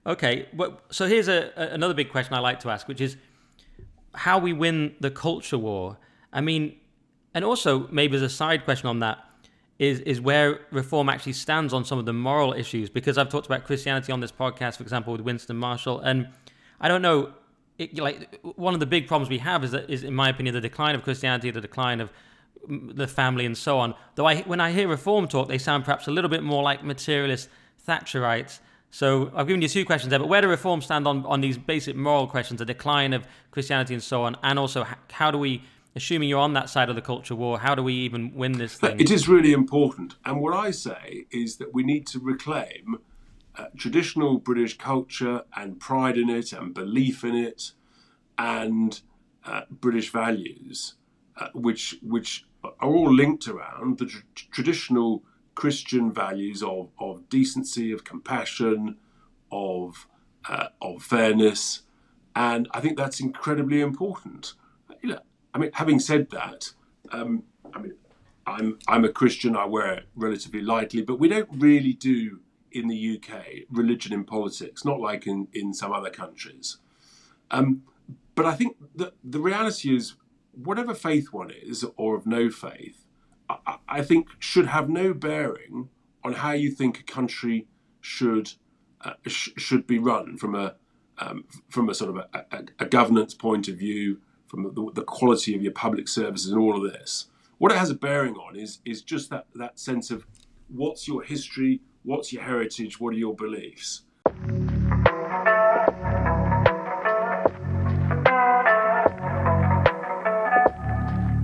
Okay, well, so here's another big question I like to ask, which is how we win the culture war. I mean, and also maybe as a side question on that is where reform actually stands on some of the moral issues. Because I've talked about Christianity on this podcast, for example, with Winston Marshall, and I don't know. Like one of the big problems we have is, in my opinion, the decline of Christianity, the decline of the family, and so on. Though when I hear reform talk, they sound perhaps a little bit more like materialist Thatcherites. So I've given you two questions there, but where do reforms stand on these basic moral questions, the decline of Christianity and so on, and also how do we, assuming you're on that side of the culture war, how do we even win this thing? It is really important. And what I say is that we need to reclaim traditional British culture and pride in it and belief in it and British values, which are all linked around the traditional Christian values of decency, of compassion, of fairness, and I think that's incredibly important. I mean, having said that, I'm a Christian. I wear it relatively lightly, but we don't really do in the UK religion in politics, not like in some other countries. But I think that the reality is, whatever faith one is or of no faith, I think should have no bearing on how you think a country should be run from a sort of a governance point of view, from the quality of your public services and all of this. What it has a bearing on is just that sense of what's your history, what's your heritage, what are your beliefs.